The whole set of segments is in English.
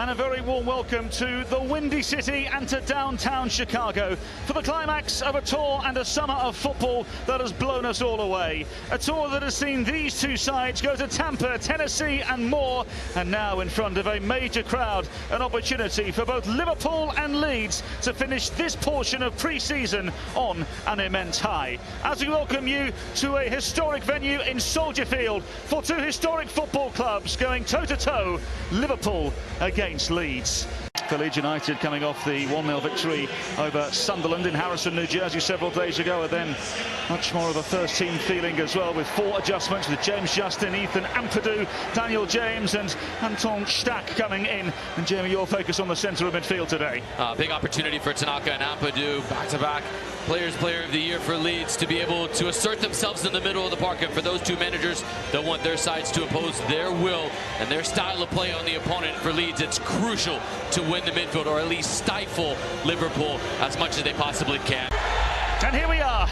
and a very warm welcome to the Windy City and to downtown Chicago for the climax of a tour and a summer of football that has blown us all away. A tour that has seen these two sides go to Tampa, Tennessee and more, and now in front of a major crowd, an opportunity for both Liverpool and Leeds to finish this portion of pre-season on an immense high. As we welcome you to a historic venue in Soldier Field for two historic football clubs going toe-to-toe, Liverpool against Leeds. For Leeds United, coming off the 1-0 victory over Sunderland in Harrison, New Jersey several days ago, and then much more of a first-team feeling as well, with 4 adjustments with James Justin, Ethan Ampadu, Daniel James and Anton Stack coming in. And Jamie, your focus on the centre of midfield today. Big opportunity for Tanaka and Ampadu, back-to-back Player of the Year for Leeds, to be able to assert themselves in the middle of the park. And for those two managers that want their sides to impose their will and their style of play on the opponent, for Leeds it's crucial to win the midfield, or at least stifle Liverpool as much as they possibly can. And here we are,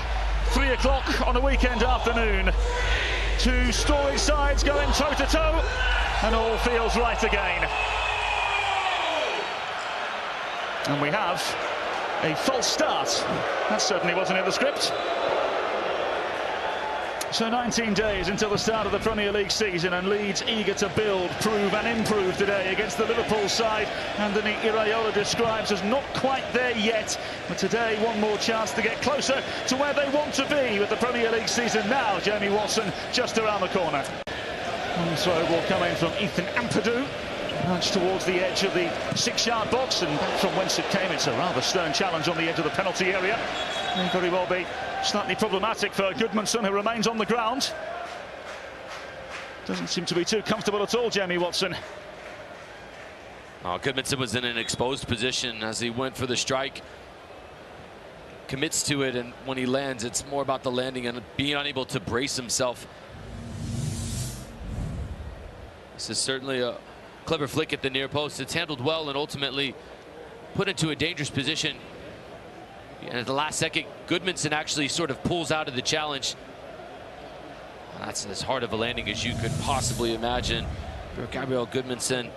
3 o'clock on a weekend afternoon. Two storied sides going toe-to-toe, and all feels right again. And we have a false start. That certainly wasn't in the script. So 19 days until the start of the Premier League season, and Leeds eager to build, prove and improve today against the Liverpool side Anthony Iraola describes as not quite there yet. But today, one more chance to get closer to where they want to be with the Premier League season now. Jamie Watson just around the corner. One throw will come in from Ethan Ampadu. Nudged towards the edge of the 6-yard box, and from whence it came, it's a rather stern challenge on the edge of the penalty area. May very well be slightly problematic for Goodmanson, who remains on the ground. Doesn't seem to be too comfortable at all, Jamie Watson. Goodmanson was in an exposed position as he went for the strike. Commits to it, and when he lands, it's more about the landing and being unable to brace himself. This is certainly a clever flick at the near post. It's handled well and ultimately put into a dangerous position. And at the last second, Goodmanson actually sort of pulls out of the challenge. That's as hard of a landing as you could possibly imagine for Gabriel Goodmanson.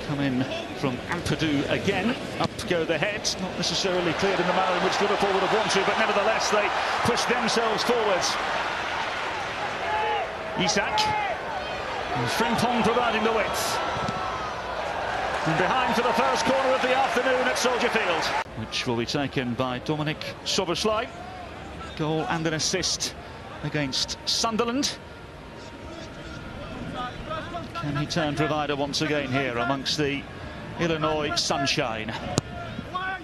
Come in from Ampadu again. Up go the heads. Not necessarily cleared in the manner in which Liverpool would have wanted, but nevertheless they push themselves forwards. Isak. And Frimpong providing the width. And behind for the first corner of the afternoon at Soldier Field, which will be taken by Dominic Szoboszlai. Goal and an assist against Sunderland. Can he turn provider once again here amongst the Illinois sunshine?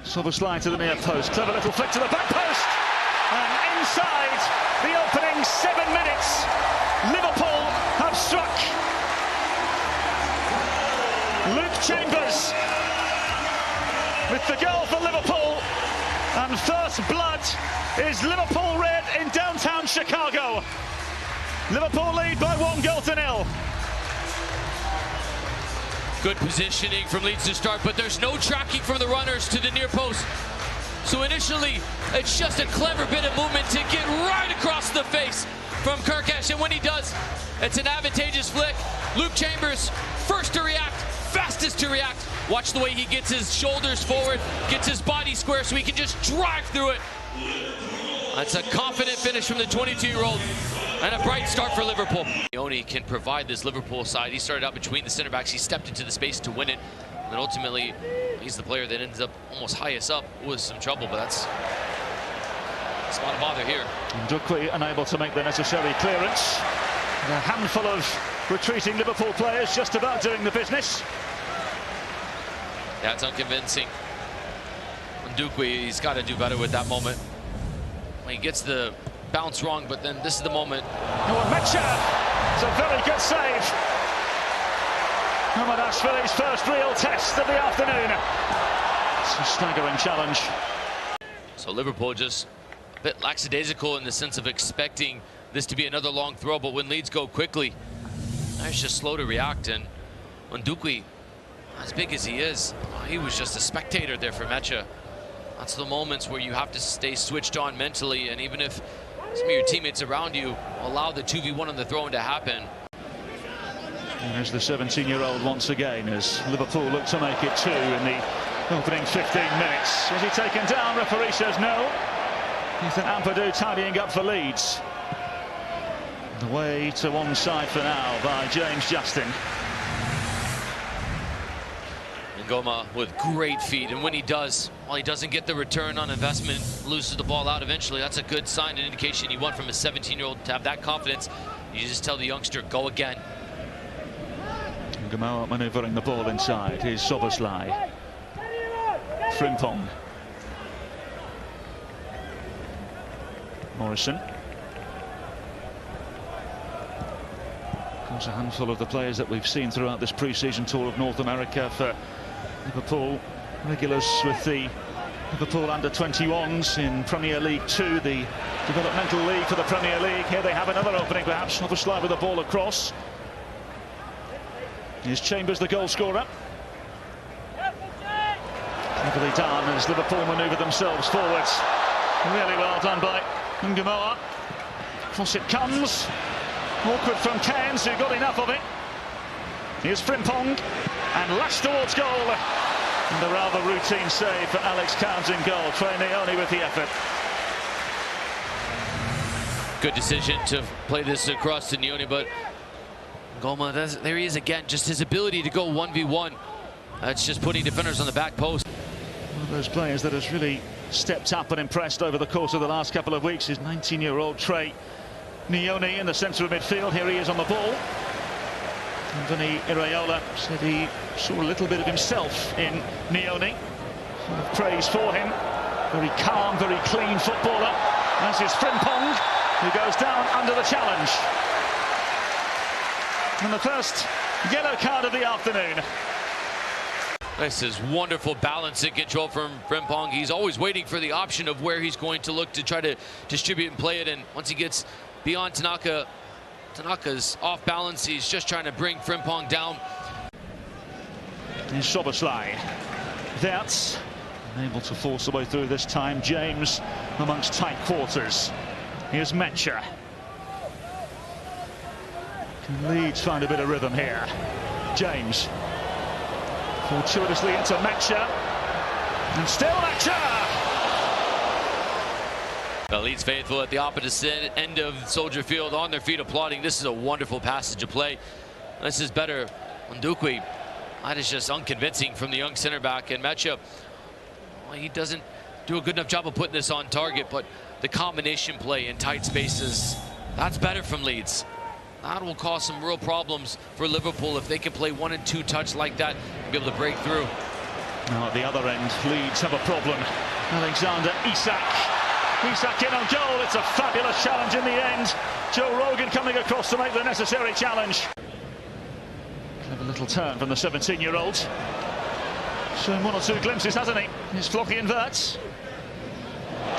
Szoboszlai to the near post. Clever little flick to the back post. And inside the opening 7 minutes, Liverpool have struck. Luke Chambers with the goal for Liverpool, and first blood is Liverpool red in downtown Chicago. Liverpool lead by 1-0. Good positioning from Leeds to start, but there's no tracking from the runners to the near post. So initially, it's just a clever bit of movement to get right across the face from Kirkesh, and when he does, it's an advantageous flick. Luke Chambers, first to react, fastest to react. Watch the way he gets his shoulders forward, gets his body square so he can just drive through it. That's a confident finish from the 22-year-old and a bright start for Liverpool. Simeone can provide this Liverpool side. He started out between the center backs. He stepped into the space to win it. And ultimately, he's the player that ends up almost highest up with some trouble, but that's not a bother here. Ndukwi unable to make the necessary clearance. And a handful of retreating Liverpool players just about doing the business. That's unconvincing. Ndukwi, he's got to do better with that moment. He gets the bounce wrong, but then this is the moment. Mecha, it's a very good save. Ashvili's first real test of the afternoon. It's a staggering challenge. So Liverpool just a bit lackadaisical in the sense of expecting this to be another long throw, but when Leeds go quickly, they're just slow to react. And Ndukwi, as big as he is, he was just a spectator there for Mecha. That's the moments where you have to stay switched on mentally, and even if some of your teammates around you allow the 2v1 on the throw-in to happen. And there's the 17-year-old once again as Liverpool look to make it 2 in the opening 15 minutes. Is he taken down? Referee says no. Ethan Ampadu tidying up for Leeds. The way to one side for now by James Justin. Ngoma with great feet, and when he does, while he doesn't get the return on investment, loses the ball out eventually. That's a good sign, an indication you want from a 17-year-old to have that confidence. You just tell the youngster, go again. Ngoma manoeuvring the ball inside. Here's Soboslai. Frimpong. Morrison. Of course, a handful of the players that we've seen throughout this pre-season tour of North America for Liverpool, regulars with the Liverpool under-21s in Premier League 2, the developmental league for the Premier League. Here they have another opening, perhaps. Soboslai with the ball across. Here's Chambers, the goal scorer. Cleverly done as Liverpool manoeuvre themselves forwards. Really well done by Ngoma. Across it comes. Awkward from Cairns, who got enough of it. Here's Frimpong, and lashed towards goal. And a rather routine save for Alex Cairns in goal. Trey Neone with the effort. Good decision to play this across to Neone, but Ngoma, there he is again. Just his ability to go 1v1. That's just putting defenders on the back post. One of those players that has really stepped up and impressed over the course of the last couple of weeks is 19-year-old Trey Neone in the centre of midfield. Here he is on the ball. Anthony Iraola said he saw a little bit of himself in Neone. Full of praise for him. Very calm, very clean footballer. As is Frimpong, who goes down under the challenge. And the first yellow card of the afternoon. This is wonderful balance and control from Frimpong. He's always waiting for the option of where he's going to look to try to distribute and play it. And once he gets beyond Tanaka's off balance, he's just trying to bring Frimpong down. Here's Soboslai. That's able to force the way through this time. James amongst tight quarters. Here's Mecha. Can Leeds find a bit of rhythm here? James. Fortuitously into Mecha. And still Mecha! The Leeds faithful at the opposite end of Soldier Field on their feet applauding. This is a wonderful passage of play. This is better. Ndukwe, that is just unconvincing from the young center back. And Mecha, well, he doesn't do a good enough job of putting this on target, but the combination play in tight spaces, that's better from Leeds. That will cause some real problems for Liverpool if they can play 1 and 2 touch like that and be able to break through. Now at the other end, Leeds have a problem. Alexander Isak. Isak in on goal. It's a fabulous challenge in the end. Joe Rogan coming across to make the necessary challenge. Clever little turn from the 17-year-old. Shown 1 or 2 glimpses, hasn't he? Here's Flockian Wirtz.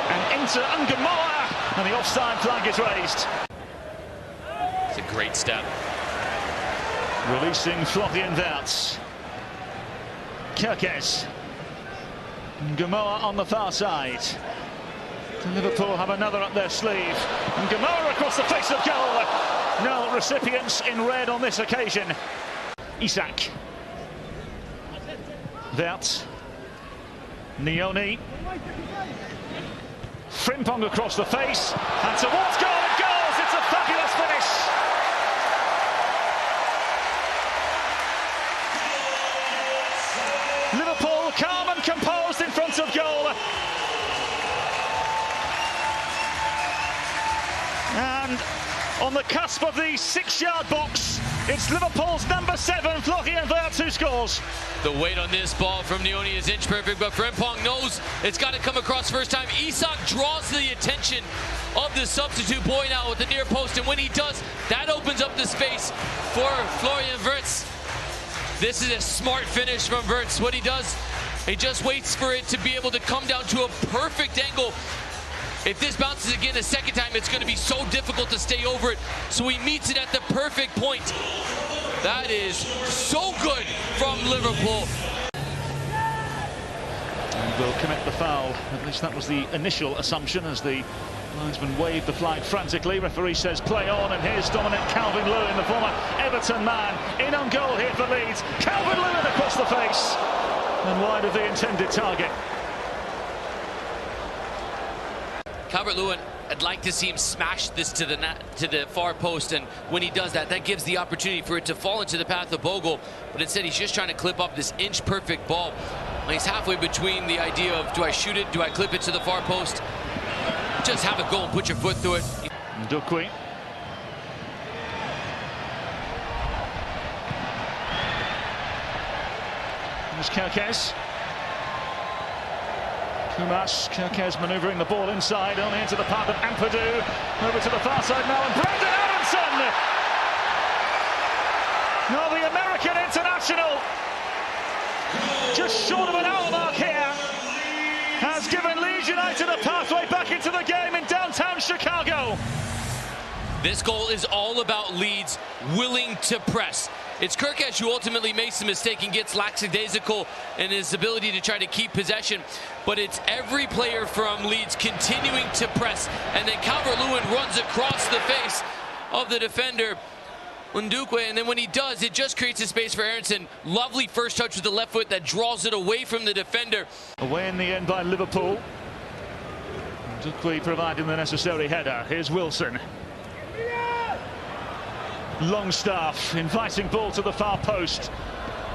And into Ngoma. And the offside flag is raised. It's a great step. Releasing Flockian Wirtz. Kerkez. Ngoma on the far side. Liverpool have another up their sleeve. And Ngoma across the face of goal. No recipients in red on this occasion. Isak. Wirtz. Neone. Frimpong across the face. And towards goal it goes. It's a fabulous finish. Liverpool calm and composed in front of goal. And on the cusp of the 6-yard box, it's Liverpool's number 7, Flockian Wirtz, who scores. The weight on this ball from Neone is inch perfect, but Frimpong knows it's got to come across first time. Isak draws the attention of the substitute boy now with the near post, and when he does, that opens up the space for Florian Wirtz. This is a smart finish from Wirtz. What he does, he just waits for it to be able to come down to a perfect angle. If this bounces again a second time, it's going to be so difficult to stay over it. So he meets it at the perfect point. That is so good from Liverpool. And will commit the foul. At least that was the initial assumption as the Linesman waved the flag frantically. Referee says play on, and here's Dominic Calvert-Lewin, the former Everton man, in on goal here for Leeds. Calvert-Lewin across the face and wide of the intended target. Calvert-Lewin, I'd like to see him smash this to the far post, and when he does that, that gives the opportunity for it to fall into the path of Bogle, but instead he's just trying to clip up this inch-perfect ball. He's halfway between the idea of, do I shoot it, do I clip it to the far post? Just have a goal and put your foot through it. Dukwi. Here's Kerkez. Kerkez manoeuvring the ball inside, only into the path of Ampadu. Over to the far side now, and Brandon Aronson! Now the American international, just short of an hour mark here, has given Leeds United a pathway back into the game in downtown Chicago. This goal is all about Leeds willing to press. It's Kerkez who ultimately makes the mistake and gets lackadaisical in his ability to try to keep possession. But it's every player from Leeds continuing to press. And then Calvert-Lewin runs across the face of the defender, Ndukwe. And then when he does, it just creates a space for Aronson. Lovely first touch with the left foot that draws it away from the defender. Away in the end by Liverpool. Ndukwe providing the necessary header. Here's Wilson. Longstaff inviting ball to the far post,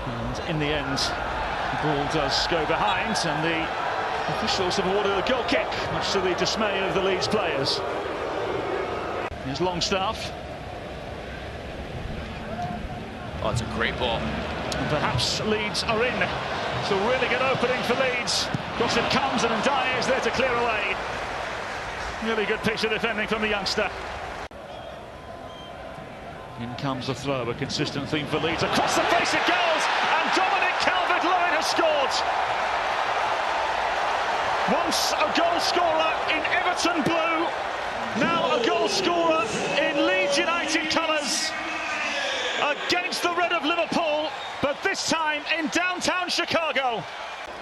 and in the end the ball does go behind, and the officials have awarded a goal kick, much to the dismay of the Leeds players. Here's Longstaff. Oh, it's a great ball. And perhaps Leeds are in. It's a really good opening for Leeds. Cross it comes, and Ndiaye is there to clear away. Really good piece of defending from the youngster. In comes the throw, a consistent theme for Leeds. Across the face it goes, and Dominic Calvert-Lewin has scored. Once a goal scorer in Everton blue, now a goal scorer in Leeds United colours against the red of Liverpool, but this time in downtown Chicago.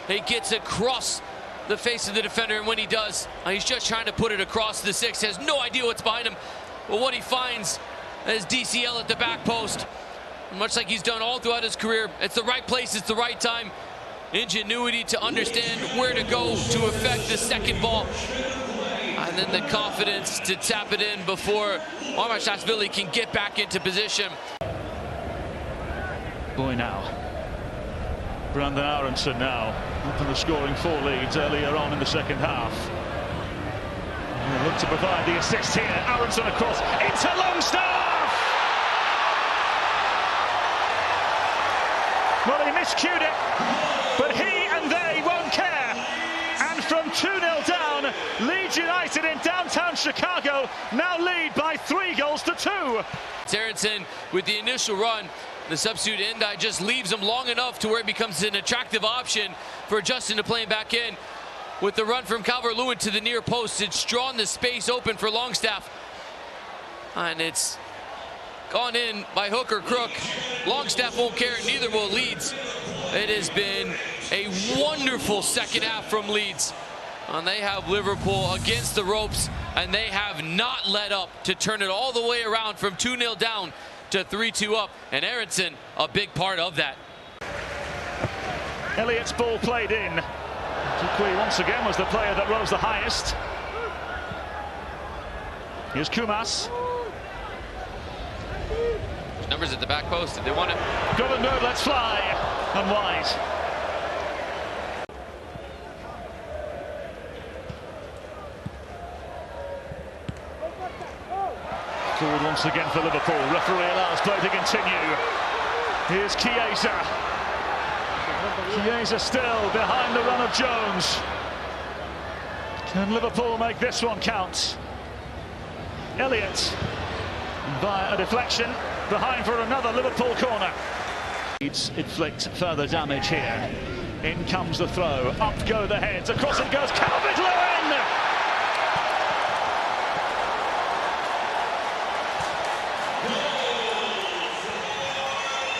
He gets across the face of the defender, and when he does, he's just trying to put it across the six. Has no idea what's behind him, but what he finds is DCL at the back post. Much like he's done all throughout his career, it's the right place, it's the right time. Ingenuity to understand where to go to affect the second ball. And then the confidence to tap it in before Armashashvili can get back into position. Boy now. Brandon Aronson now opened the scoring for Leeds earlier on in the second half. Look to provide the assist here. Aronson across into Longstaff. Well, he miscued it, but he and they won't care. And from 2-0 down, Leeds United in downtown Chicago now lead by 3 goals to 2. Aronson with the initial run. The substitute Ndiaye just leaves him long enough to where it becomes an attractive option for Justin to play him back in. With the run from Calvert-Lewin to the near post, it's drawn the space open for Longstaff. And it's gone in by hook or crook. Longstaff won't care, neither will Leeds. It has been a wonderful second half from Leeds. And they have Liverpool against the ropes, and they have not let up to turn it all the way around from 2-0 down to 3-2 up. And Aronson, a big part of that. Elliott's ball played in. Dukwi once again was the player that rose the highest. Here's Kumas. Numbers at the back post, did they want it? Got a nerd, let's fly. And wide. Forward once again for Liverpool. Referee allows play to continue. Here's Chiesa. Chiesa still behind the run of Jones. Can Liverpool make this one count? Elliott via a deflection behind for another Liverpool corner. Leeds inflict further damage here. In comes the throw. Up go the heads. Across it goes. Calvert-Lewin!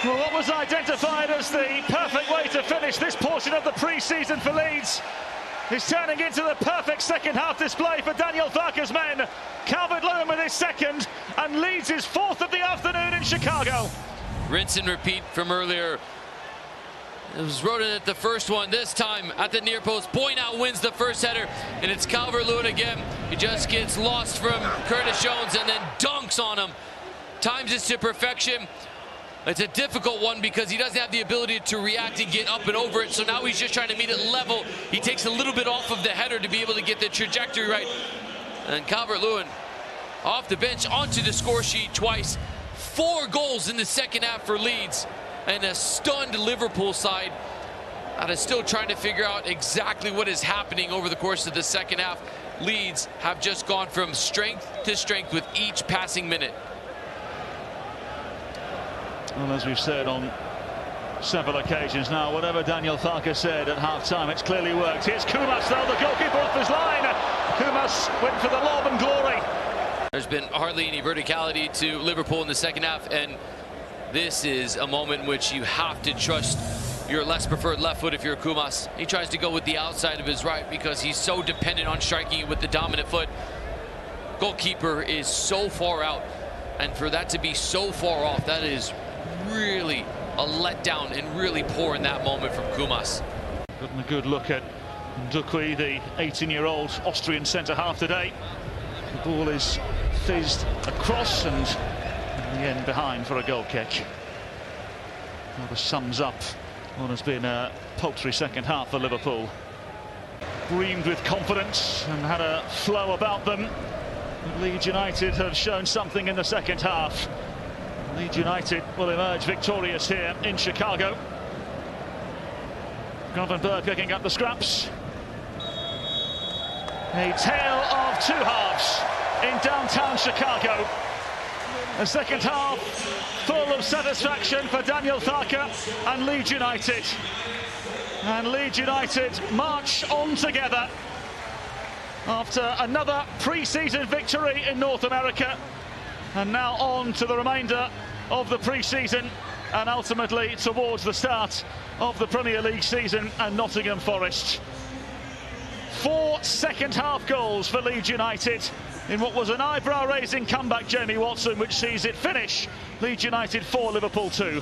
Well, what was identified as the perfect way to finish this portion of the pre-season for Leeds is turning into the perfect second-half display for Daniel Farke's men. Calvert-Lewin with his second, and Leeds his fourth of the afternoon in Chicago. Rinse and repeat from earlier. It was Rodin at the first one, this time at the near post. Boy now wins the first header, and it's Calvert-Lewin again. He just gets lost from Curtis Jones and then dunks on him. Times it to perfection. It's a difficult one because he doesn't have the ability to react and get up and over it, so now he's just trying to meet it level. He takes a little bit off of the header to be able to get the trajectory right. And Calvert-Lewin off the bench onto the score sheet twice. 4 goals in the second half for Leeds, and a stunned Liverpool side that is still trying to figure out exactly what is happening over the course of the second half. Leeds have just gone from strength to strength with each passing minute. Well, as we've said on several occasions now, whatever Daniel Farke said at half-time, it's clearly worked. Here's Kumas, though, the goalkeeper off his line. Kumas went for the lob and glory. There's been hardly any verticality to Liverpool in the second half, and this is a moment in which you have to trust your less preferred left foot if you're Kumas. He tries to go with the outside of his right because he's so dependent on striking it with the dominant foot. Goalkeeper is so far out, and for that to be so far off, that is really a letdown and really poor in that moment from Kumas. Gotten a good look at Dukwi, the 18-year-old Austrian centre-half today. The ball is fizzed across and in the end behind for a goal kick. Rather sums up what has been a paltry second half for Liverpool. Breamed with confidence and had a flow about them. Leeds United have shown something in the second half. Leeds United will emerge victorious here in Chicago. Gravenberg picking up the scraps. A tale of two halves in downtown Chicago. A second half full of satisfaction for Daniel Farke and Leeds United. And Leeds United march on together after another pre-season victory in North America, and now on to the remainder of the pre-season and ultimately towards the start of the Premier League season and Nottingham Forest. 4 second-half goals for Leeds United in what was an eyebrow-raising comeback, Jamie Watson, which sees it finish Leeds United 4, Liverpool 2.